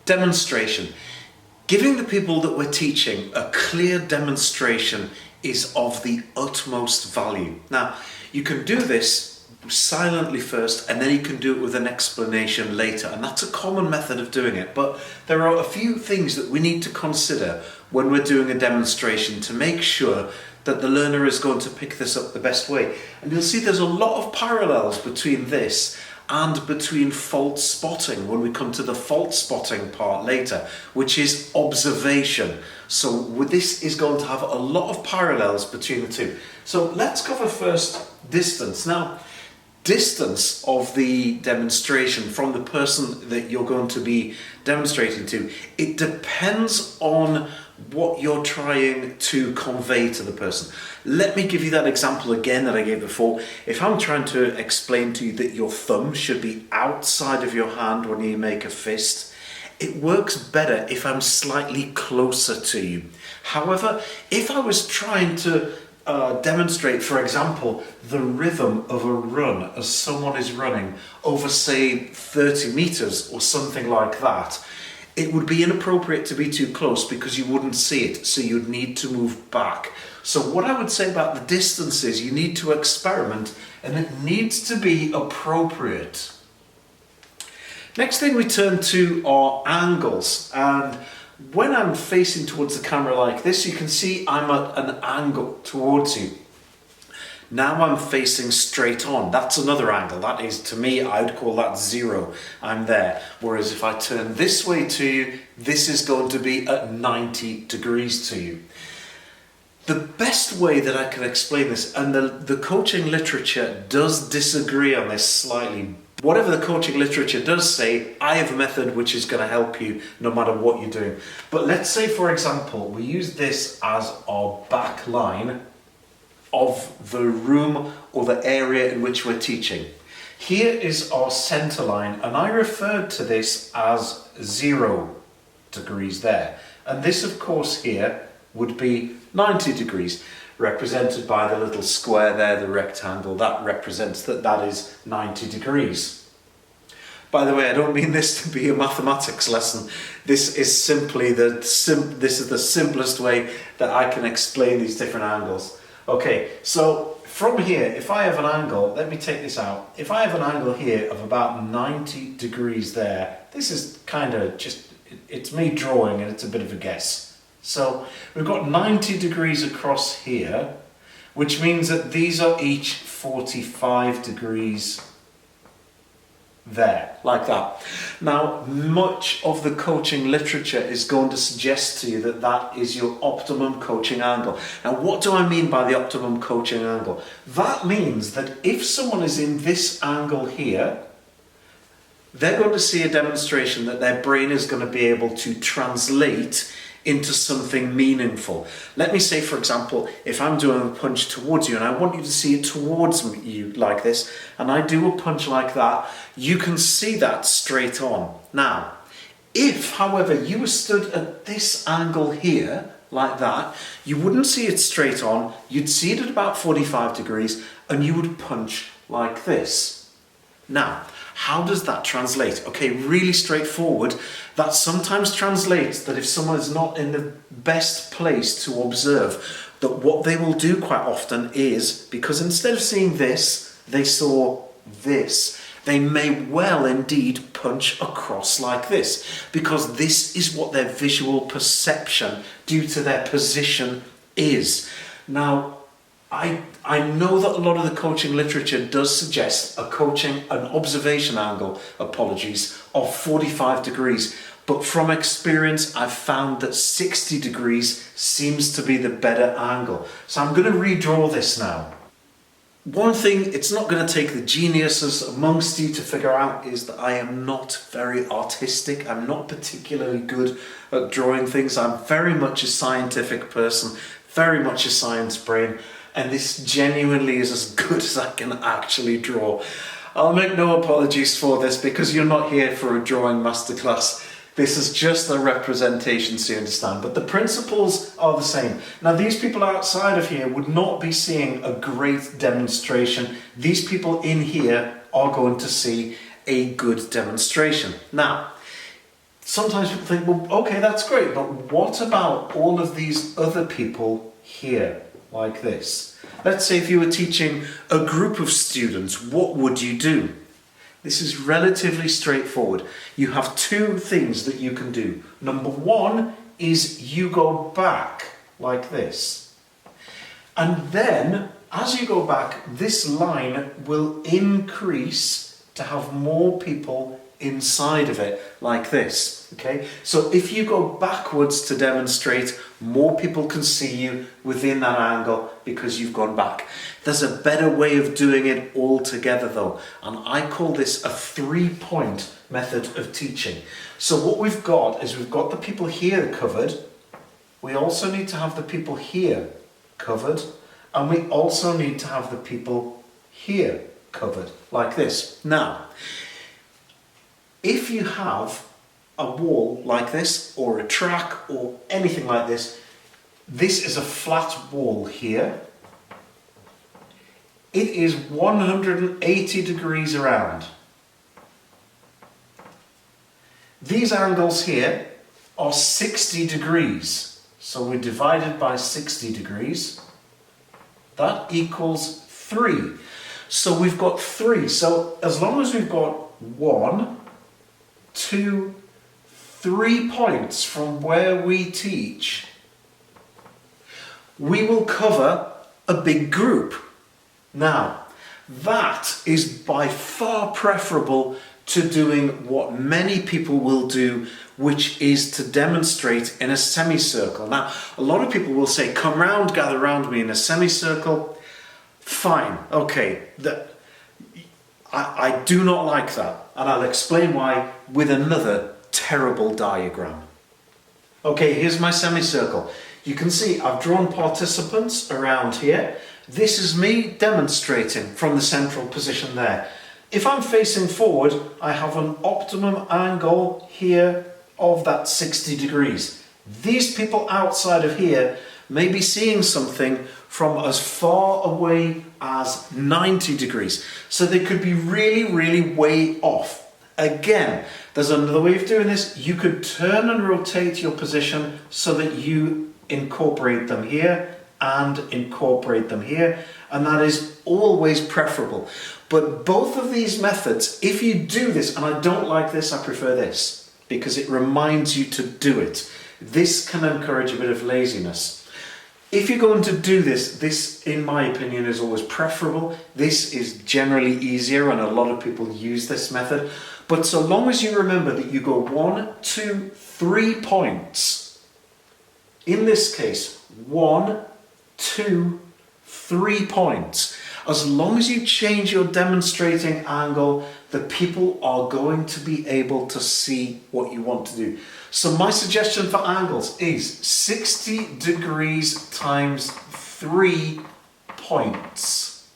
Demonstration. Giving the people that we're teaching a clear demonstration is of the utmost value. Now, you can do this silently first, and then you can do it with an explanation later, and that's a common method of doing it. But there are a few things that we need to consider when we're doing a demonstration to make sure that the learner is going to pick this up the best way. And you'll see there's a lot of parallels between this and between fault spotting when we come to the fault spotting part later, which is observation. So this is going to have a lot of parallels between the two. So let's cover first distance. Now, distance of the demonstration from the person that you're going to be demonstrating to, it depends on what you're trying to convey to the person. Let me give you that example again that I gave before. If I'm trying to explain to you that your thumb should be outside of your hand when you make a fist, it works better if I'm slightly closer to you. However, if I was trying to demonstrate, for example, the rhythm of a run as someone is running over, say, 30 meters or something like that, it would be inappropriate to be too close because you wouldn't see it, so you'd need to move back. So what I would say about the distance is you need to experiment, and it needs to be appropriate. Next thing we turn to are angles, and when I'm facing towards the camera like this, you can see I'm at an angle towards you. Now I'm facing straight on. That's another angle. That is, to me, I would call that 0. I'm there. Whereas if I turn this way to you, this is going to be at 90 degrees to you. The best way that I can explain this, and the coaching literature does disagree on this slightly. Whatever the coaching literature does say, I have a method which is going to help you no matter what you're doing. But let's say, for example, we use this as our back line of the room or the area in which we're teaching. Here is our center line, and I referred to this as 0 degrees there. And this, of course, here would be 90 degrees, represented by the little square there, the rectangle. That represents that is 90 degrees. By the way, I don't mean this to be a mathematics lesson. This is simply this is the simplest way that I can explain these different angles. Okay, so from here, if I have an angle, let me take this out. If I have an angle here of about 90 degrees there, this is kind of just, it's me drawing and it's a bit of a guess. So we've got 90 degrees across here, which means that these are each 45 degrees there, like that. Now, much of the coaching literature is going to suggest to you that that is your optimum coaching angle. Now, what do I mean by the optimum coaching angle? That means that if someone is in this angle here, they're going to see a demonstration that their brain is going to be able to translate into something meaningful. Let me say, for example, if I'm doing a punch towards you and I want you to see it towards you like this, and I do a punch like that, you can see that straight on. Now, if, however, you were stood at this angle here, like that, you wouldn't see it straight on, you'd see it at about 45 degrees, and you would punch like this. Now, how does that translate? Okay, really straightforward. That sometimes translates that if someone is not in the best place to observe, that what they will do quite often is, because instead of seeing this, they saw this. They may well indeed punch across like this, because this is what their visual perception due to their position is. Now, I know that a lot of the coaching literature does suggest an observation angle, of 45 degrees. But from experience, I've found that 60 degrees seems to be the better angle. So I'm going to redraw this now. One thing it's not going to take the geniuses amongst you to figure out is that I am not very artistic. I'm not particularly good at drawing things. I'm very much a scientific person, very much a science brain. And this genuinely is as good as I can actually draw. I'll make no apologies for this because you're not here for a drawing masterclass. This is just a representation, so you understand. But the principles are the same. Now, these people outside of here would not be seeing a great demonstration. These people in here are going to see a good demonstration. Now, sometimes people think, well, okay, that's great, but what about all of these other people here, like this? Let's say if you were teaching a group of students, what would you do? This is relatively straightforward. You have two things that you can do. Number one is you go back like this. And then, as you go back, this line will increase to have more people inside of it, like this. Okay? So if you go backwards to demonstrate, more people can see you within that angle because you've gone back. There's a better way of doing it altogether though, and I call this a 3-point method of teaching. So what we've got is we've got the people here covered, we also need to have the people here covered, and we also need to have the people here covered, like this. Now, if you have a wall like this, or a track, or anything like this, this is a flat wall here. It is 180 degrees around. These angles here are 60 degrees. So we're divided by 60 degrees. That equals 3. So we've got 3. So as long as we've got 1, 2, 3 points from where we teach, we will cover a big group. Now, that is by far preferable to doing what many people will do, which is to demonstrate in a semicircle. Now, a lot of people will say, come round, gather round me in a semicircle. Fine, okay. I do not like that, and I'll explain why with another terrible diagram. Okay, here's my semicircle. You can see I've drawn participants around here. This is me demonstrating from the central position there. If I'm facing forward, I have an optimum angle here of that 60 degrees. These people outside of here may be seeing something from as far away as 90 degrees. So they could be really, really way off. Again, there's another way of doing this. You could turn and rotate your position so that you incorporate them here and incorporate them here, and that is always preferable. But both of these methods, if you do this, and I don't like this, I prefer this, because it reminds you to do it. This can encourage a bit of laziness. If you're going to do this, this, in my opinion, is always preferable. This is generally easier, and a lot of people use this method. But so long as you remember that you go 1, 2, 3 points, in this case, 1, 2, 3 points. As long as you change your demonstrating angle, the people are going to be able to see what you want to do. So my suggestion for angles is 60 degrees times 3 points.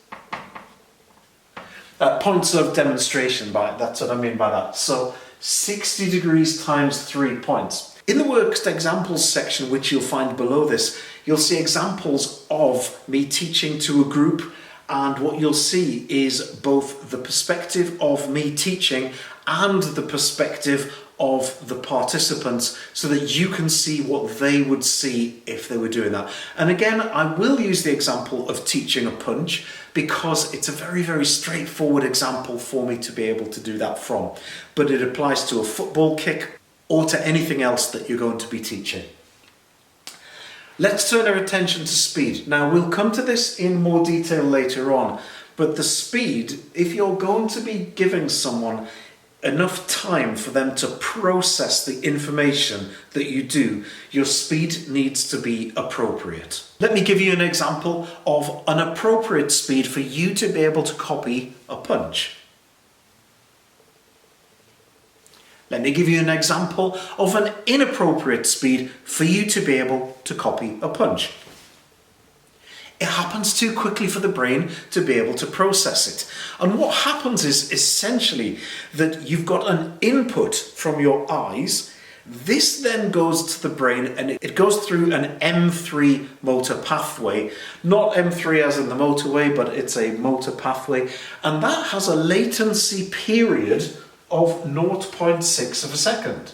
Points of demonstration, that's what I mean by that. So 60 degrees times 3 points. In the worked examples section, which you'll find below this, you'll see examples of me teaching to a group, and what you'll see is both the perspective of me teaching and the perspective of the participants, so that you can see what they would see if they were doing that. And again, I will use the example of teaching a punch because it's a very, very straightforward example for me to be able to do that from. But it applies to a football kick or to anything else that you're going to be teaching. Let's turn our attention to speed. Now, we'll come to this in more detail later on, but the speed, if you're going to be giving someone enough time for them to process the information that you do, your speed needs to be appropriate. Let me give you an example of an appropriate speed for you to be able to copy a punch. Let me give you an example of an inappropriate speed for you to be able to copy a punch. It happens too quickly for the brain to be able to process it. And what happens is essentially that you've got an input from your eyes. This then goes to the brain and it goes through an M3 motor pathway. Not M3 as in the motorway, but it's a motor pathway. And that has a latency period of 0.6 of a second.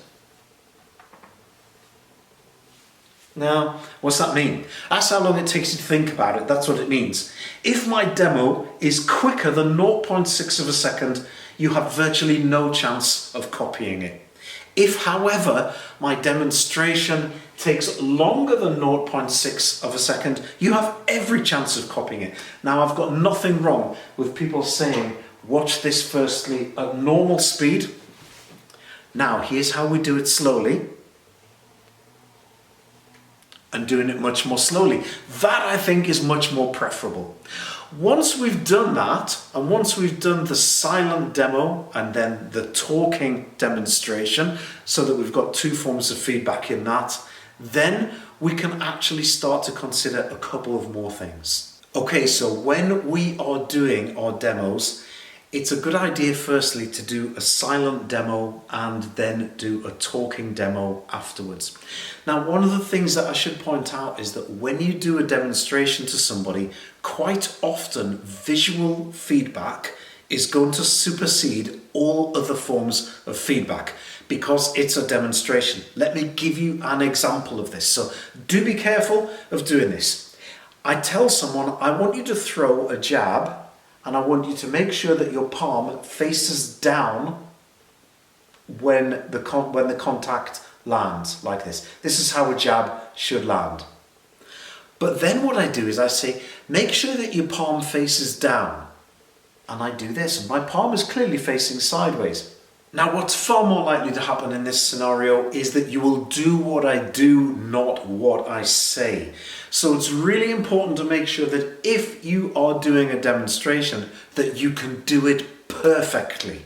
Now, what's that mean? That's how long it takes you to think about it. That's what it means. If my demo is quicker than 0.6 of a second, you have virtually no chance of copying it. If, however, my demonstration takes longer than 0.6 of a second, you have every chance of copying it. Now, I've got nothing wrong with people saying, watch this firstly at normal speed. Now, here's how we do it slowly. And doing it much more slowly. That, I think, is much more preferable. Once we've done that, and once we've done the silent demo and then the talking demonstration, so that we've got two forms of feedback in that, then we can actually start to consider a couple of more things. Okay, so when we are doing our demos, it's a good idea firstly to do a silent demo and then do a talking demo afterwards. Now, one of the things that I should point out is that when you do a demonstration to somebody, quite often visual feedback is going to supersede all other forms of feedback because it's a demonstration. Let me give you an example of this. So do be careful of doing this. I tell someone, I want you to throw a jab, and I want you to make sure that your palm faces down when the contact lands, like this. This is how a jab should land. But then what I do is I say, make sure that your palm faces down. And I do this, and my palm is clearly facing sideways. Now, what's far more likely to happen in this scenario is that you will do what I do, not what I say. So it's really important to make sure that if you are doing a demonstration, that you can do it perfectly.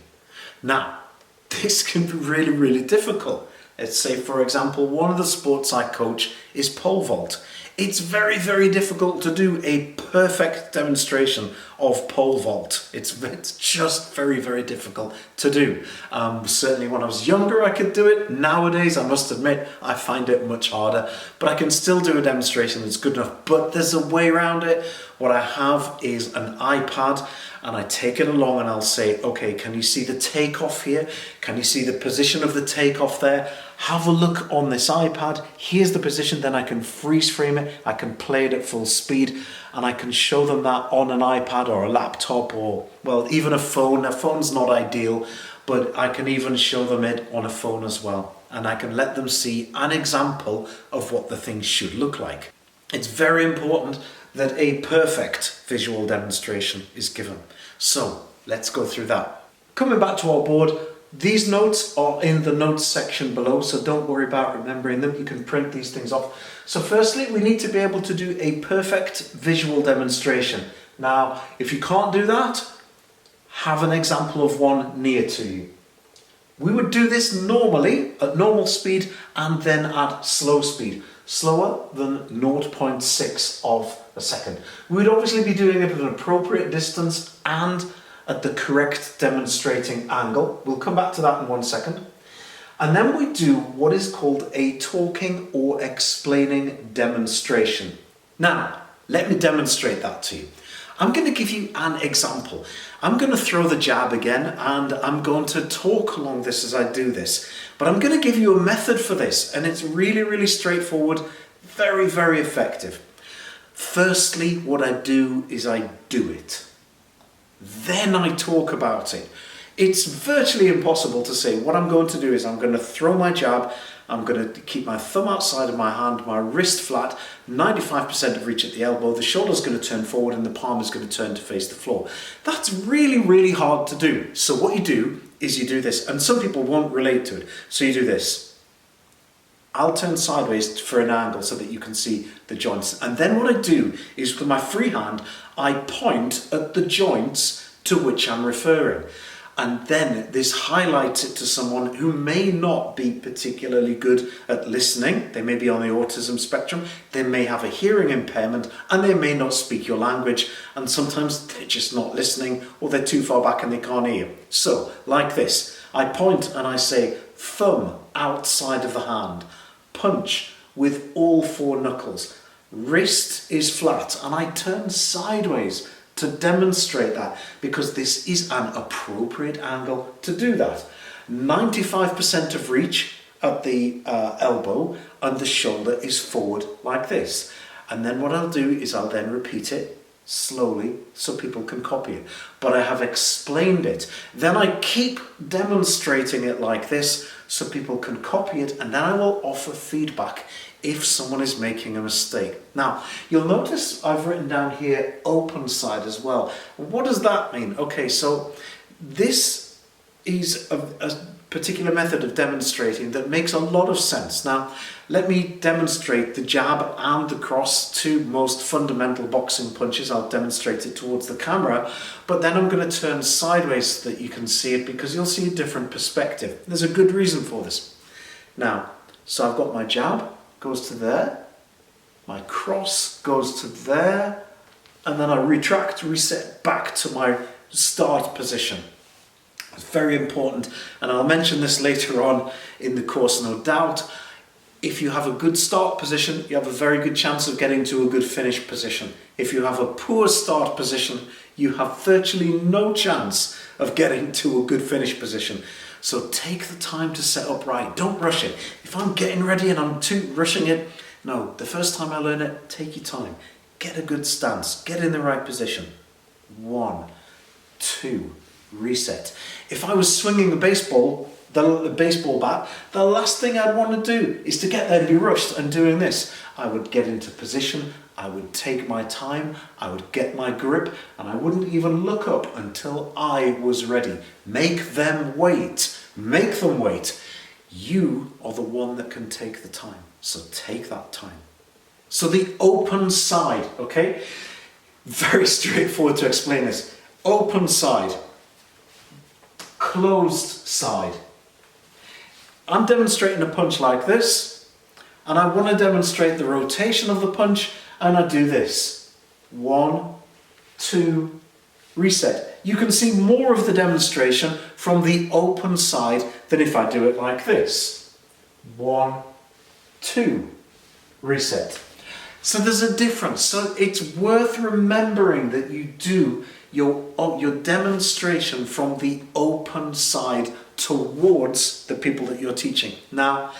Now, this can be really, really difficult. Let's say, for example, one of the sports I coach is pole vault. It's very, very difficult to do a perfect demonstration of pole vault. It's just very, very difficult to do. Certainly when I was younger, I could do it. Nowadays, I must admit, I find it much harder, but I can still do a demonstration that's good enough. But there's a way around it. What I have is an iPad, and I take it along and I'll say, okay, can you see the takeoff here? Can you see the position of the takeoff there? Have a look on this iPad. Here's the position. Then I can freeze frame it. I can play it at full speed, and I can show them that on an iPad or a laptop or, well, even a phone. A phone's not ideal, but I can even show them it on a phone as well. And I can let them see an example of what the thing should look like. It's very important that a perfect visual demonstration is given. So let's go through that. Coming back to our board, these notes are in the notes section below, so don't worry about remembering them. You can print these things off. So firstly, we need to be able to do a perfect visual demonstration. Now, if you can't do that, have an example of one near to you. We would do this normally at normal speed and then at slow speed, slower than 0.6 of a second. We would obviously be doing it at an appropriate distance and at the correct demonstrating angle. We'll come back to that in 1 second. And then we do what is called a talking or explaining demonstration. Now, let me demonstrate that to you. I'm going to give you an example. I'm going to throw the jab again, and I'm going to talk along this as I do this. But I'm going to give you a method for this, and it's really, really straightforward, very, very effective. Firstly, what I do is I do it. Then I talk about it. It's virtually impossible to say what I'm going to do is I'm going to throw my jab, I'm going to keep my thumb outside of my hand, my wrist flat, 95% of reach at the elbow, the shoulder's going to turn forward and the palm is going to turn to face the floor. That's really, really hard to do. So what you do is you do this, and some people won't relate to it. So you do this. I'll turn sideways for an angle so that you can see the joints. And then what I do is with my free hand, I point at the joints to which I'm referring. And then this highlights it to someone who may not be particularly good at listening. They may be on the autism spectrum. They may have a hearing impairment and they may not speak your language. And sometimes they're just not listening or they're too far back and they can't hear. So like this, I point and I say thumb outside of the hand, punch with all 4 knuckles. Wrist is flat and I turn sideways to demonstrate that because this is an appropriate angle to do that. 95% of reach at the elbow and the shoulder is forward like this. And then what I'll do is I'll then repeat it slowly so people can copy it. But I have explained it. Then I keep demonstrating it like this so people can copy it, and then I will offer feedback if someone is making a mistake. Now, you'll notice I've written down here open side as well. What does that mean? Okay, so this is a particular method of demonstrating that makes a lot of sense. Now, let me demonstrate the jab and the cross, two most fundamental boxing punches. I'll demonstrate it towards the camera, but then I'm going to turn sideways so that you can see it, because you'll see a different perspective. There's a good reason for this. Now, so I've got my jab, goes to there, my cross goes to there, and then I retract, reset back to my start position. It's very important, and I'll mention this later on in the course, no doubt. If you have a good start position, you have a very good chance of getting to a good finish position. If you have a poor start position, you have virtually no chance of getting to a good finish position. So take the time to set up right. Don't rush it. If I'm getting ready and I'm rushing it, no, the first time I learn it, take your time. Get a good stance. Get in the right position. 1, 2, reset. If I was swinging a baseball, the baseball bat, the last thing I'd want to do is to get there and be rushed and doing this. I would get into position, I would take my time, I would get my grip, and I wouldn't even look up until I was ready. Make them wait. Make them wait. You are the one that can take the time. So take that time. So the open side, okay? Very straightforward to explain this. Open side. Closed side. I'm demonstrating a punch like this, and I want to demonstrate the rotation of the punch, and I do this. 1, 2, reset. You can see more of the demonstration from the open side than if I do it like this. 1, 2, reset. So there's a difference. So it's worth remembering that you do your demonstration from the open side towards the people that you're teaching. Now,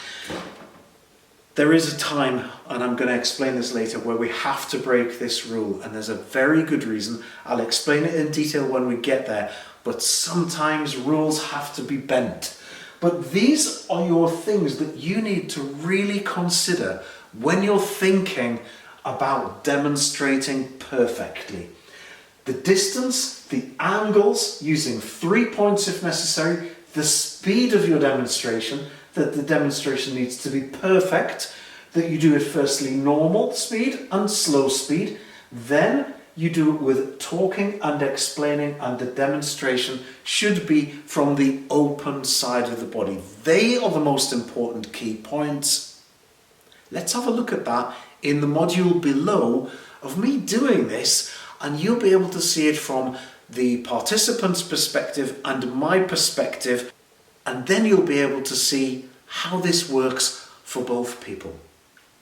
there is a time, and I'm going to explain this later, where we have to break this rule, and there's a very good reason. I'll explain it in detail when we get there, but sometimes rules have to be bent. But these are your things that you need to really consider when you're thinking about demonstrating perfectly. The distance, the angles, using 3 points if necessary, the speed of your demonstration, that the demonstration needs to be perfect, that you do it firstly normal speed and slow speed, then you do it with talking and explaining, and the demonstration should be from the open side of the body. They are the most important key points. Let's have a look at that in the module below of me doing this, and you'll be able to see it from the participant's perspective and my perspective, and then you'll be able to see how this works for both people.